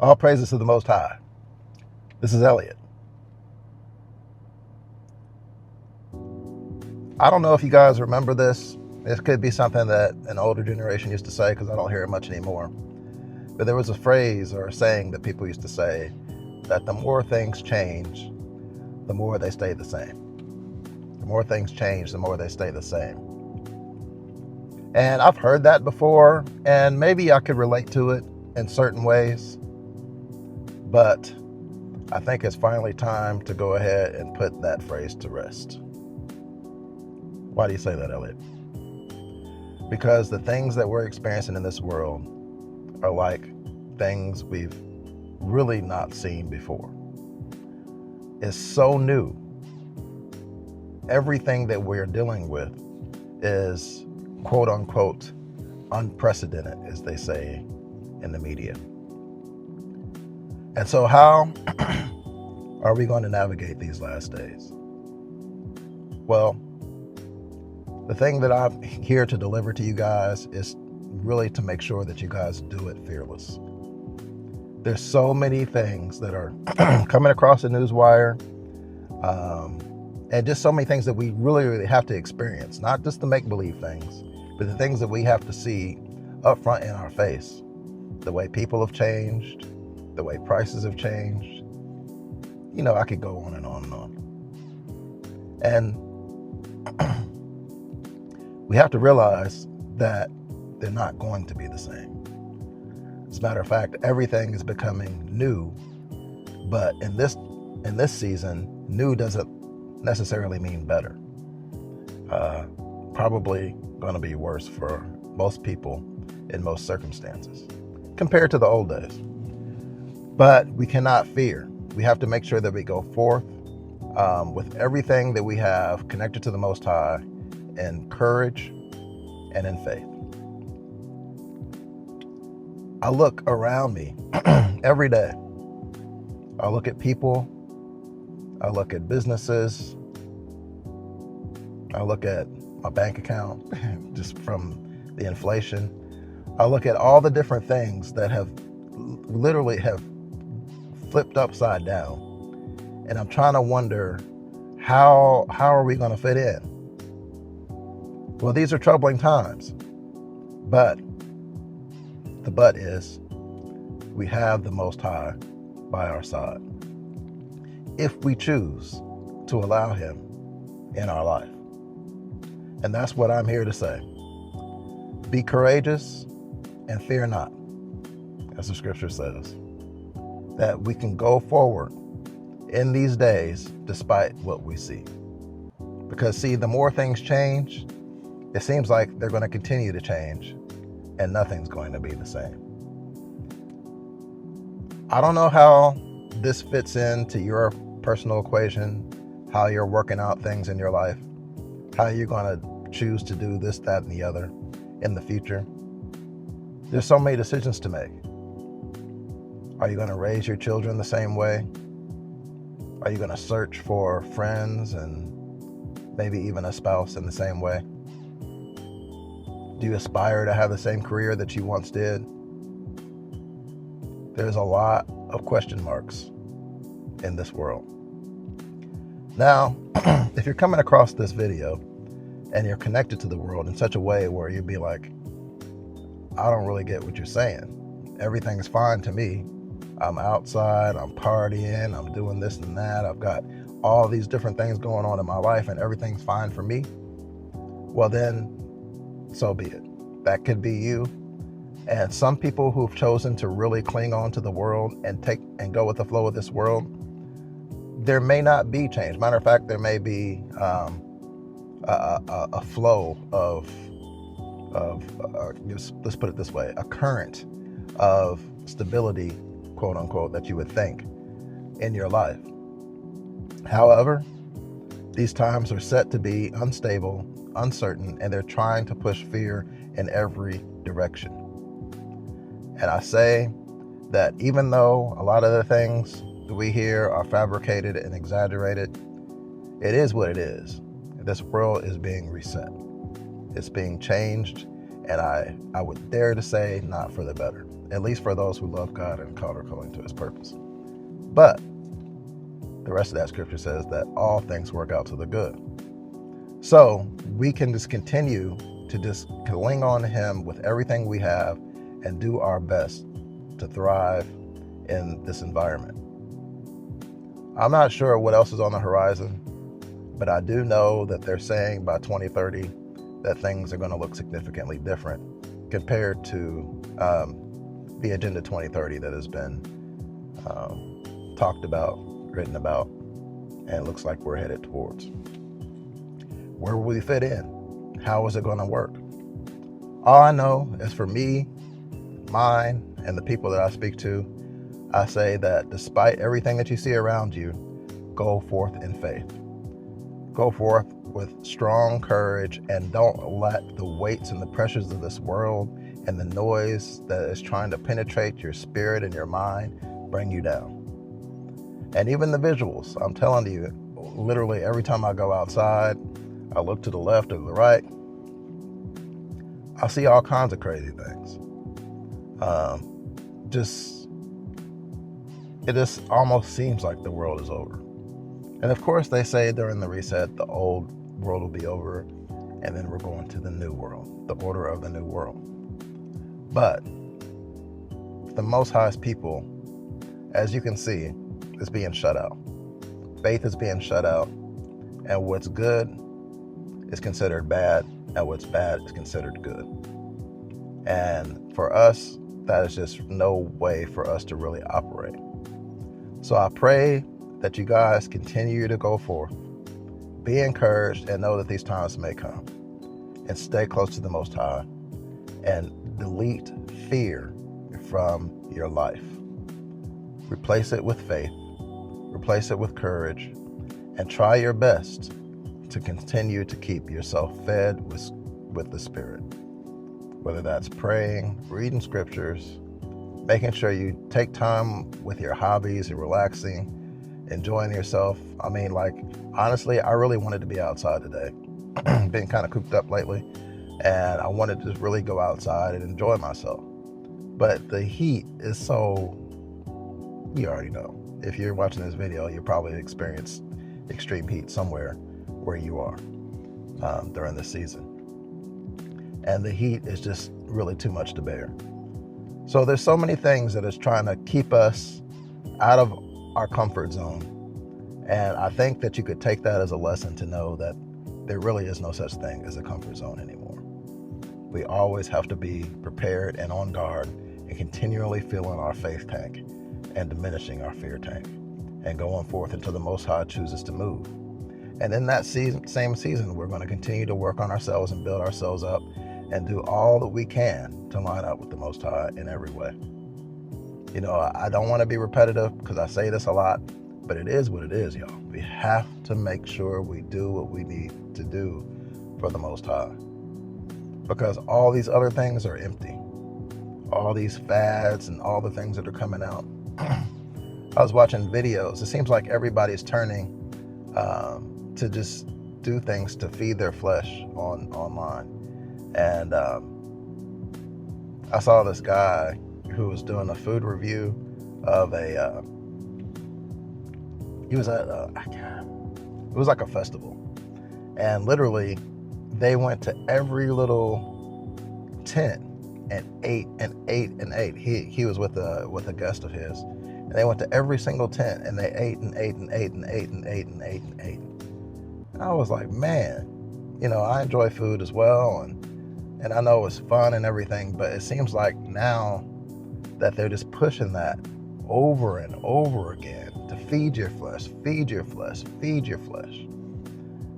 All praises to the Most High. This is Elliot. I don't know if you guys remember this. This could be something that an older generation used to say because I don't hear it much anymore. But there was a phrase or a saying that people used to say that the more things change, the more they stay the same. The more things change, the more they stay the same. And I've heard that before, and maybe I could relate to it in certain ways. But I think it's finally time to go ahead and put that phrase to rest. Why do you say that, Elliot? Because the things that we're experiencing in this world are like things we've really not seen before. It's so new. Everything that we're dealing with is quote unquote unprecedented, as they say in the media. And so how are we going to navigate these last days? Well, the thing that I'm here to deliver to you guys is really to make sure that you guys do it fearless. There's so many things that are coming across the newswire, and just so many things that we really have to experience, not just the make-believe things, but the things that we have to see up front in our face. The way people have changed, the way prices have changed. You know, I could go on and on and on. And we have to realize that they're not going to be the same. As a matter of fact, everything is becoming new, but in this season, new doesn't necessarily mean better. Probably going to be worse for most people in most circumstances compared to the old days. But we cannot fear. We have to make sure that we go forth with everything that we have connected to the Most High in courage and in faith. I look around me every day. I look at people. I look at businesses. I look at my bank account just from the inflation. I look at all the different things that have literally flipped upside down. And I'm trying to wonder, how are we going to fit in? Well, these are troubling times. But the but is, we have the Most High by our side, if we choose to allow Him in our life. And that's what I'm here to say. Be courageous and fear not, as the scripture says, that we can go forward in these days despite what we see. Because see, the more things change, it seems like they're going to continue to change and nothing's going to be the same. I don't know how this fits into your personal equation, how you're working out things in your life, how you're going to choose to do this, that, and the other in the future. There's so many decisions to make. Are you going to raise your children the same way? Are you going to search for friends and maybe even a spouse in the same way? Do you aspire to have the same career that you once did? There's a lot of question marks in this world. Now, if you're coming across this video and you're connected to the world in such a way where you'd be like, I don't really get what you're saying. Everything's fine to me. I'm outside, I'm partying, I'm doing this and that. I've got all these different things going on in my life and everything's fine for me. Well then, so be it. That could be you. And some people who've chosen to really cling on to the world and go with the flow of this world, there may not be change. Matter of fact, there may be a flow of let's put it this way, a current of stability, quote unquote, that you would think in your life. However, these times are set to be unstable, uncertain, and they're trying to push fear in every direction. And I say that even though a lot of the things that we hear are fabricated and exaggerated, it is what it is. This world is being reset. It's being changed, and I would dare to say not for the better. at least for those who love God and called according to his purpose. But the rest of that scripture says that all things work out to the good. So we can just continue to just cling on to him with everything we have and do our best to thrive in this environment. I'm not sure what else is on the horizon, but I do know that they're saying by 2030 that things are going to look significantly different compared to the Agenda 2030 that has been talked about, written about, and it looks like we're headed towards. Where will we fit in? How is it going to work? All I know is for me, mine, and the people that I speak to, I say that despite everything that you see around you, go forth in faith. Go forth with strong courage and don't let the weights and the pressures of this world and the noise that is trying to penetrate your spirit and your mind bring you down. And even the visuals, I'm telling you, literally every time I go outside, I look to the left or the right, I see all kinds of crazy things. It just almost seems like the world is over. And of course they say during the reset, the old world will be over and then we're going to the new world, the order of the new world. But the Most High's people, as you can see, is being shut out. Faith is being shut out, and what's good is considered bad, and what's bad is considered good. And for us, that is just no way for us to really operate. So I pray that you guys continue to go forth, be encouraged, and know that these times may come, and stay close to the Most High, and delete fear from your life. Replace it with faith, replace it with courage, and try your best to continue to keep yourself fed with the Spirit. Whether that's praying, reading scriptures, making sure you take time with your hobbies and relaxing, enjoying yourself. I mean, like, honestly, I really wanted to be outside today. Been kind of cooped up lately, and I wanted to really go outside and enjoy myself. But the heat is so, you already know. If you're watching this video, you probably experienced extreme heat somewhere where you are during this season. And the heat is just really too much to bear. So there's so many things that is trying to keep us out of our comfort zone. And I think that you could take that as a lesson to know that there really is no such thing as a comfort zone anymore. We always have to be prepared and on guard and continually filling our faith tank and diminishing our fear tank and going forth until the Most High chooses to move. And in that same season, we're going to continue to work on ourselves and build ourselves up and do all that we can to line up with the Most High in every way. You know, I don't want to be repetitive because I say this a lot, but it is what it is, y'all. We have to make sure we do what we need to do for the Most High, because all these other things are empty. All these fads and all the things that are coming out. I was watching videos. It seems like everybody's turning to just do things to feed their flesh online. And I saw this guy who was doing a food review of he was at it was like a festival, and literally they went to every little tent and ate and ate and ate. He was with a guest of his, and they went to every single tent and they ate and ate and ate and ate and ate and ate and ate. And I was like, man, you know, I enjoy food as well, and I know it's fun and everything, but it seems like now that they're just pushing that over and over again to feed your flesh, feed your flesh, feed your flesh.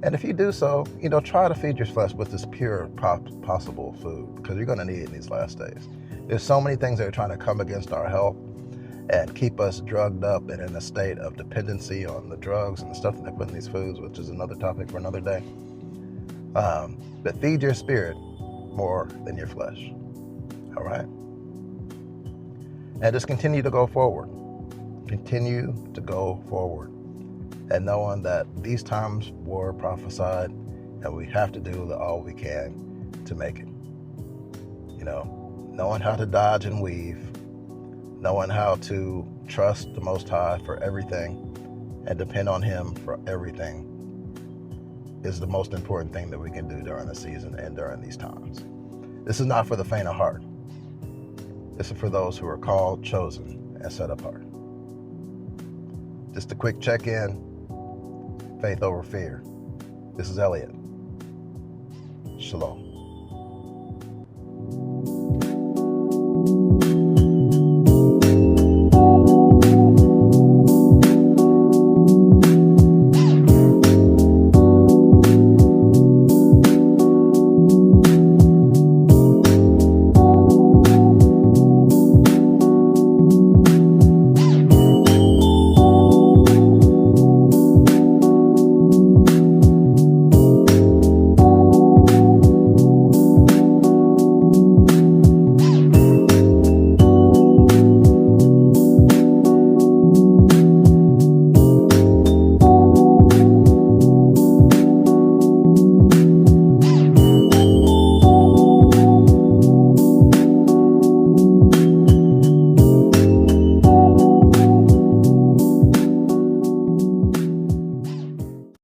And if you do so, you know, try to feed your flesh with this pure possible food, because you're going to need it in these last days. There's so many things that are trying to come against our health and keep us drugged up and in a state of dependency on the drugs and the stuff that they put in these foods, which is another topic for another day. But feed your spirit more than your flesh. All right? And just continue to go forward. Continue to go forward. And knowing that these times were prophesied and we have to do all we can to make it. You know, knowing how to dodge and weave, knowing how to trust the Most High for everything and depend on Him for everything is the most important thing that we can do during the season and during these times. This is not for the faint of heart. This is for those who are called, chosen, and set apart. Just a quick check-in. Faith over fear. This is Elliot. Shalom.